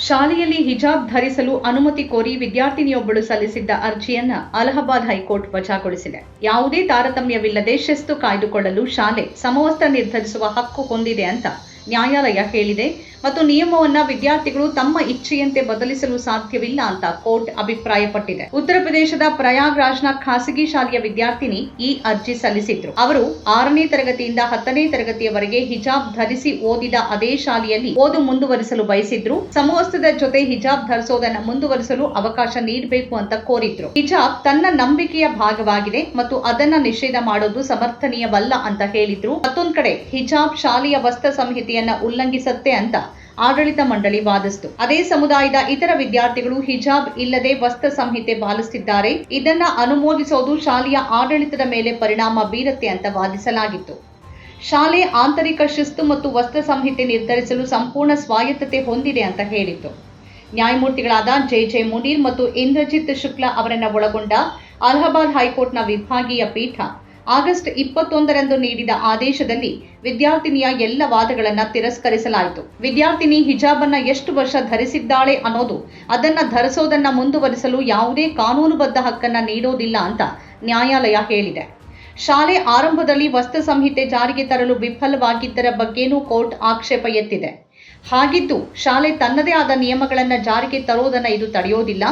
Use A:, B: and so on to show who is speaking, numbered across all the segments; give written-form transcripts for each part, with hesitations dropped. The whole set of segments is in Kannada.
A: ಶಾಲೆಯಲ್ಲಿ ಹಿಜಾಬ್ ಧರಿಸಲು ಅನುಮತಿ ಕೋರಿ ವಿದ್ಯಾರ್ಥಿನಿಯೊಬ್ಬಳು ಸಲ್ಲಿಸಿದ್ದ ಅರ್ಜಿಯನ್ನ ಅಲಹಾಬಾದ್ ಹೈಕೋರ್ಟ್ ವಜಾಗೊಳಿಸಿದೆ. ಯಾವುದೇ ತಾರತಮ್ಯವಿಲ್ಲದೆ ಶಿಸ್ತು ಕಾಯ್ದುಕೊಳ್ಳಲು ಶಾಲೆ ಸಮವಸ್ತ್ರ ನಿರ್ಧರಿಸುವ ಹಕ್ಕು ಹೊಂದಿದೆ ಅಂತ ನ್ಯಾಯಾಲಯ ಹೇಳಿದೆ ಮತ್ತು ನಿಯಮವನ್ನ ವಿದ್ಯಾರ್ಥಿಗಳು ತಮ್ಮ ಇಚ್ಛೆಯಂತೆ ಬದಲಿಸಲು ಸಾಧ್ಯವಿಲ್ಲ ಅಂತ ಕೋರ್ಟ್ ಅಭಿಪ್ರಾಯಪಟ್ಟಿದೆ. ಉತ್ತರ ಪ್ರದೇಶದ ಪ್ರಯಾಗ್ರಾಜ್ನ ಖಾಸಗಿ ಶಾಲೆಯ ವಿದ್ಯಾರ್ಥಿನಿ ಈ ಅರ್ಜಿ ಸಲ್ಲಿಸಿದ್ರು. ಅವರು 6ನೇ ತರಗತಿಯಿಂದ 10ನೇ ತರಗತಿಯವರೆಗೆ ಹಿಜಾಬ್ ಧರಿಸಿ ಓದಿದ ಅದೇ ಶಾಲೆಯಲ್ಲಿ ಓದು ಮುಂದುವರಿಸಲು ಬಯಸಿದ್ರು. ಸಮವಸ್ತ್ರದ ಜೊತೆ ಹಿಜಾಬ್ ಧರಿಸೋದನ್ನ ಮುಂದುವರಿಸಲು ಅವಕಾಶ ನೀಡಬೇಕು ಅಂತ ಕೋರಿದ್ರು. ಹಿಜಾಬ್ ತನ್ನ ನಂಬಿಕೆಯ ಭಾಗವಾಗಿದೆ ಮತ್ತು ಅದನ್ನ ನಿಷೇಧ ಮಾಡೋದು ಸಮರ್ಥನೀಯವಲ್ಲ ಅಂತ ಹೇಳಿದ್ರು. ಮತ್ತೊಂದ್ ಕಡೆ ಹಿಜಾಬ್ ಶಾಲೆಯ ವಸ್ತ್ರ ಸಂಹಿತೆಯನ್ನ ಉಲ್ಲಂಘಿಸುತ್ತೆ ಅಂತ ಆಡಳಿತ ಮಂಡಳಿ ವಾದಿಸಿತು. ಅದೇ ಸಮುದಾಯದ ಇತರ ವಿದ್ಯಾರ್ಥಿಗಳು ಹಿಜಾಬ್ ಇಲ್ಲದೆ ವಸ್ತ್ರ ಸಂಹಿತೆ ಪಾಲಿಸುತ್ತಿದ್ದಾರೆ. ಇದನ್ನ ಅನುಮೋದಿಸೋದು ಶಾಲೆಯ ಆಡಳಿತದ ಮೇಲೆ ಪರಿಣಾಮ ಬೀರುತ್ತೆ ಅಂತ ವಾದಿಸಲಾಗಿತ್ತು. ಶಾಲೆ ಆಂತರಿಕ ಶಿಸ್ತು ಮತ್ತು ವಸ್ತ್ರ ಸಂಹಿತೆ ನಿರ್ಧರಿಸಲು ಸಂಪೂರ್ಣ ಸ್ವಾಯತ್ತತೆ ಹೊಂದಿದೆ ಅಂತ ಹೇಳಿತ್ತು. ನ್ಯಾಯಮೂರ್ತಿಗಳಾದ ಜೆ ಮುನೀರ್ ಮತ್ತು ಇಂದ್ರಜಿತ್ ಶುಕ್ಲಾ ಅವರನ್ನ ಒಳಗೊಂಡ ಅಲಹಾಬಾದ್ ಹೈಕೋರ್ಟ್ನ ವಿಭಾಗೀಯ ಪೀಠ ಆಗಸ್ಟ್ 21ರಂದು ನೀಡಿದ ಆದೇಶದಲ್ಲಿ ವಿದ್ಯಾರ್ಥಿನಿಯ ಎಲ್ಲ ವಾದಗಳನ್ನು ತಿರಸ್ಕರಿಸಲಾಯಿತು. ವಿದ್ಯಾರ್ಥಿನಿ ಹಿಜಾಬ್ ಅನ್ನ ಎಷ್ಟು ವರ್ಷ ಧರಿಸಿದ್ದಾಳೆ ಅನ್ನೋದು ಅದನ್ನ ಧರಿಸೋದನ್ನ ಮುಂದುವರಿಸಲು ಯಾವುದೇ ಕಾನೂನುಬದ್ಧ ಹಕ್ಕನ್ನ ನೀಡೋದಿಲ್ಲ ಅಂತ ನ್ಯಾಯಾಲಯ ಹೇಳಿದೆ. ಶಾಲೆ ಆರಂಭದಲ್ಲಿ ವಸ್ತ್ರ ಸಂಹಿತೆ ಜಾರಿಗೆ ತರಲು ವಿಫಲವಾಗಿದ್ದರ ಬಗ್ಗೆನೂ ಕೋರ್ಟ್ ಆಕ್ಷೇಪ ಎತ್ತಿದೆ. ಹಾಗಿದ್ದು ಶಾಲೆ ತನ್ನದೇ ಆದ ನಿಯಮಗಳನ್ನ ಜಾರಿಗೆ ತರೋದನ್ನ ಇದು ತಡೆಯೋದಿಲ್ಲ.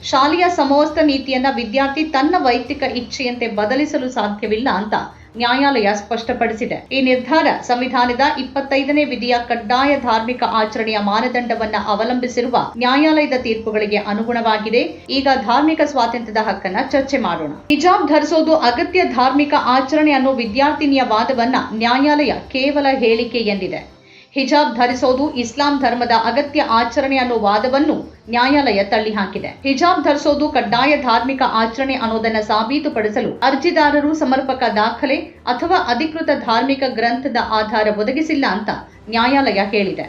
A: ಶಾಲೆಯ ಸಮವಸ್ತ್ರ ನೀತಿಯನ್ನ ವಿದ್ಯಾರ್ಥಿ ತನ್ನ ವೈಯಕ್ತಿಕ ಇಚ್ಛೆಯಂತೆ ಬದಲಿಸಲು ಸಾಧ್ಯವಿಲ್ಲ ಅಂತ ನ್ಯಾಯಾಲಯ ಸ್ಪಷ್ಟಪಡಿಸಿದೆ. ಈ ನಿರ್ಧಾರ ಸಂವಿಧಾನದ 25ನೇ ವಿಧಿಯ ಕಡ್ಡಾಯ ಧಾರ್ಮಿಕ ಆಚರಣೆಯ ಮಾನದಂಡವನ್ನ ಅವಲಂಬಿಸಿರುವ ನ್ಯಾಯಾಲಯದ ತೀರ್ಪುಗಳಿಗೆ ಅನುಗುಣವಾಗಿದೆ. ಈಗ ಧಾರ್ಮಿಕ ಸ್ವಾತಂತ್ರ್ಯದ ಹಕ್ಕನ್ನ ಚರ್ಚೆ ಮಾಡೋಣ. ಹಿಜಾಬ್ ಧರಿಸೋದು ಅಗತ್ಯ ಧಾರ್ಮಿಕ ಆಚರಣೆ ಅನ್ನೋ ವಿದ್ಯಾರ್ಥಿನಿಯ ವಾದವನ್ನ ನ್ಯಾಯಾಲಯ ಕೇವಲ ಹೇಳಿಕೆ ಎಂದಿದೆ. ಹಿಜಾಬ್ ಧರಿಸೋದು ಇಸ್ಲಾಂ ಧರ್ಮದ ಅಗತ್ಯ ಆಚರಣೆ ಅನ್ನೋ ವಾದವನ್ನು ನ್ಯಾಯಾಲಯ ತಳ್ಳಿ ಹಾಕಿದೆ. ಹಿಜಾಬ್ ಧರಿಸೋದು ಕಡ್ಡಾಯ ಧಾರ್ಮಿಕ ಆಚರಣೆ ಅನ್ನೋದನ್ನ ಸಾಬೀತುಪಡಿಸಲು ಅರ್ಜಿದಾರರು ಸಮರ್ಪಕ ದಾಖಲೆ ಅಥವಾ ಅಧಿಕೃತ ಧಾರ್ಮಿಕ ಗ್ರಂಥದ ಆಧಾರ ಒದಗಿಸಿಲ್ಲ ಅಂತ ನ್ಯಾಯಾಲಯ ಹೇಳಿದೆ.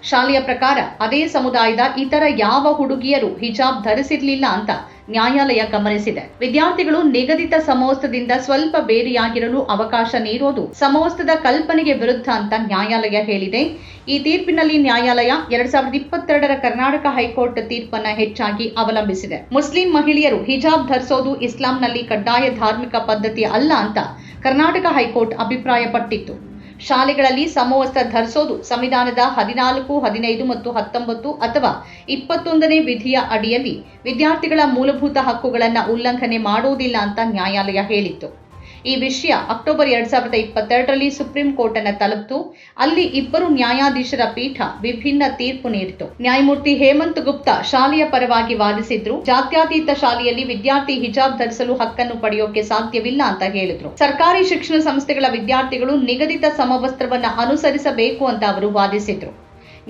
A: ಶಾಲೆಯ ಪ್ರಕಾರ ಅದೇ ಸಮುದಾಯದ ಇತರ ಯಾವ ಹುಡುಗಿಯರು ಹಿಜಾಬ್ ಧರಿಸಿರ್ಲಿಲ್ಲ ಅಂತ ನ್ಯಾಯಾಲಯ ಗಮನಿಸಿದೆ. ವಿದ್ಯಾರ್ಥಿಗಳು ನಿಗದಿತ ಸಮವಸ್ತ್ರದಿಂದ ಸ್ವಲ್ಪ ಬೇರೆಯಾಗಿರಲು ಅವಕಾಶ ನೀಡೋದು ಸಮವಸ್ತ್ರದ ಕಲ್ಪನೆಗೆ ವಿರುದ್ಧ ಅಂತ ನ್ಯಾಯಾಲಯ ಹೇಳಿದೆ. ಈ ತೀರ್ಪಿನಲ್ಲಿ ನ್ಯಾಯಾಲಯ 2022ರ ಕರ್ನಾಟಕ ಹೈಕೋರ್ಟ್ ತೀರ್ಪನ್ನ ಹೆಚ್ಚಾಗಿ ಅವಲಂಬಿಸಿದೆ. ಮುಸ್ಲಿಂ ಮಹಿಳೆಯರು ಹಿಜಾಬ್ ಧರಿಸೋದು ಇಸ್ಲಾಂನಲ್ಲಿ ಕಡ್ಡಾಯ ಧಾರ್ಮಿಕ ಪದ್ಧತಿ ಅಲ್ಲ ಅಂತ ಕರ್ನಾಟಕ ಹೈಕೋರ್ಟ್ ಅಭಿಪ್ರಾಯಪಟ್ಟಿತ್ತು. ಶಾಲೆಗಳಲ್ಲಿ ಸಮವಸ್ತ್ರ ಧರಿಸೋದು ಸಂವಿಧಾನದ 14, 15 ಮತ್ತು 19 ಅಥವಾ 21ನೇ ವಿಧಿಯ ಅಡಿಯಲ್ಲಿ ವಿದ್ಯಾರ್ಥಿಗಳ ಮೂಲಭೂತ ಹಕ್ಕುಗಳನ್ನು ಉಲ್ಲಂಘನೆ ಮಾಡುವುದಿಲ್ಲ ಅಂತ ನ್ಯಾಯಾಲಯ ಹೇಳಿತ್ತು. ಈ ವಿಷಯ ಅಕ್ಟೋಬರ್ 2022ರಲ್ಲಿ ಸುಪ್ರೀಂ ಕೋರ್ಟ್ ಅನ್ನು ತಲುಪಿತು. ಅಲ್ಲಿ 2 ನ್ಯಾಯಾಧೀಶರ ಪೀಠ ವಿಭಿನ್ನ ತೀರ್ಪು ನೀಡಿತು. ನ್ಯಾಯಮೂರ್ತಿ ಹೇಮಂತ್ ಗುಪ್ತಾ ಶಾಲೆಯ ಪರವಾಗಿ ವಾದಿಸಿದ್ರು. ಜಾತ್ಯತೀತ ಶಾಲೆಯಲ್ಲಿ ವಿದ್ಯಾರ್ಥಿ ಹಿಜಾಬ್ ಧರಿಸಲು ಹಕ್ಕನ್ನು ಪಡೆಯೋಕೆ ಸಾಧ್ಯವಿಲ್ಲ ಅಂತ ಹೇಳಿದ್ರು. ಸರ್ಕಾರಿ ಶಿಕ್ಷಣ ಸಂಸ್ಥೆಗಳ ವಿದ್ಯಾರ್ಥಿಗಳು ನಿಗದಿತ ಸಮವಸ್ತ್ರವನ್ನ ಅನುಸರಿಸಬೇಕು ಅಂತ ಅವರು ವಾದಿಸಿದ್ರು.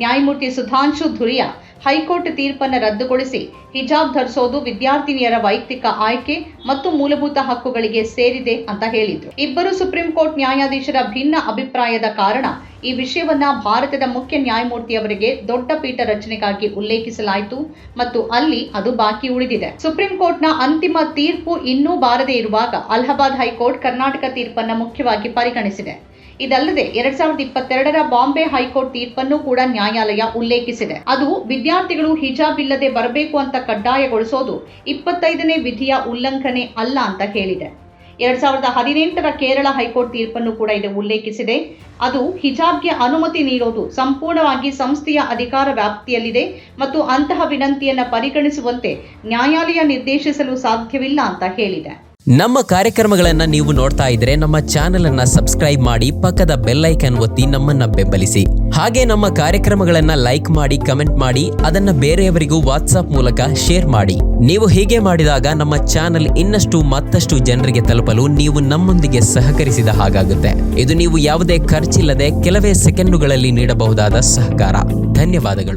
A: ನ್ಯಾಯಮೂರ್ತಿ ಸುಧಾಂಶು ಧುರಿಯಾ ಹೈಕೋರ್ಟ್ ತೀರ್ಪನ್ನು ರದ್ದುಗೊಳಿಸಿ ಹಿಜಾಬ್ ಧರಿಸೋದು ವಿದ್ಯಾರ್ಥಿನಿಯರ ವೈಯಕ್ತಿಕ ಆಯ್ಕೆ ಮತ್ತು ಮೂಲಭೂತ ಹಕ್ಕುಗಳಿಗೆ ಸೇರಿದೆ ಅಂತ ಹೇಳಿದ್ರು. 2 ಸುಪ್ರೀಂ ಕೋರ್ಟ್ ನ್ಯಾಯಾಧೀಶರ ಭಿನ್ನ ಅಭಿಪ್ರಾಯದ ಕಾರಣ ಈ ವಿಷಯವನ್ನ ಭಾರತದ ಮುಖ್ಯ ನ್ಯಾಯಮೂರ್ತಿಯವರಿಗೆ ದೊಡ್ಡ ಪೀಠ ರಚನೆಗಾಗಿ ಉಲ್ಲೇಖಿಸಲಾಯಿತು ಮತ್ತು ಅಲ್ಲಿ ಅದು ಬಾಕಿ ಉಳಿದಿದೆ. ಸುಪ್ರೀಂ ಕೋರ್ಟ್ನ ಅಂತಿಮ ತೀರ್ಪು ಇನ್ನೂ ಬಾರದೇ ಇರುವಾಗ ಅಲಹಾಬಾದ್ ಹೈಕೋರ್ಟ್ ಕರ್ನಾಟಕ ತೀರ್ಪನ್ನು ಮುಖ್ಯವಾಗಿ ಪರಿಗಣಿಸಿದೆ. ಇದಲ್ಲದೆ 2022ರ ಬಾಂಬೆ ಹೈಕೋರ್ಟ್ ತೀರ್ಪನ್ನು ಕೂಡ ನ್ಯಾಯಾಲಯ ಉಲ್ಲೇಖಿಸಿದೆ. ಅದು ವಿದ್ಯಾರ್ಥಿಗಳು ಹಿಜಾಬ್ ಇಲ್ಲದೆ ಬರಬೇಕು ಅಂತ ಕಡ್ಡಾಯಗೊಳಿಸೋದು 25ನೇ ವಿಧಿಯ ಉಲ್ಲಂಘನೆ ಅಲ್ಲ ಅಂತ ಹೇಳಿದೆ. 2018ರ ಕೇರಳ ಹೈಕೋರ್ಟ್ ತೀರ್ಪನ್ನು ಕೂಡ ಇದು ಉಲ್ಲೇಖಿಸಿದೆ. ಅದು ಹಿಜಾಬ್ಗೆ ಅನುಮತಿ ನೀಡೋದು ಸಂಪೂರ್ಣವಾಗಿ ಸಂಸ್ಥೆಯ ಅಧಿಕಾರ ವ್ಯಾಪ್ತಿಯಲ್ಲಿದೆ ಮತ್ತು ಅಂತಹ ವಿನಂತಿಯನ್ನು ಪರಿಗಣಿಸುವಂತೆ ನ್ಯಾಯಾಲಯ ನಿರ್ದೇಶಿಸಲು ಸಾಧ್ಯವಿಲ್ಲ ಅಂತ ಹೇಳಿದೆ.
B: ನಮ್ಮ ಕಾರ್ಯಕ್ರಮಗಳನ್ನು ನೀವು ನೋಡ್ತಾ ಇದ್ರೆ ನಮ್ಮ ಚಾನೆಲ್ ಅನ್ನ ಸಬ್ಸ್ಕ್ರೈಬ್ ಮಾಡಿ, ಪಕ್ಕದ ಬೆಲ್ ಐಕಾನ್ ಒತ್ತಿ ನಮ್ಮನ್ನ ಬೆಂಬಲಿಸಿ. ಹಾಗೆ ನಮ್ಮ ಕಾರ್ಯಕ್ರಮಗಳನ್ನ ಲೈಕ್ ಮಾಡಿ, ಕಮೆಂಟ್ ಮಾಡಿ, ಅದನ್ನ ಬೇರೆಯವರಿಗೂ ವಾಟ್ಸ್ಆಪ್ ಮೂಲಕ ಶೇರ್ ಮಾಡಿ. ನೀವು ಹೀಗೆ ಮಾಡಿದಾಗ ನಮ್ಮ ಚಾನೆಲ್ ಮತ್ತಷ್ಟು ಜನರಿಗೆ ತಲುಪಲು ನೀವು ನಮ್ಮೊಂದಿಗೆ ಸಹಕರಿಸಿದ ಹಾಗಾಗುತ್ತೆ. ಇದು ನೀವು ಯಾವುದೇ ಖರ್ಚಿಲ್ಲದೆ ಕೆಲವೇ ಸೆಕೆಂಡುಗಳಲ್ಲಿ ನೀಡಬಹುದಾದ ಸಹಕಾರ. ಧನ್ಯವಾದಗಳು.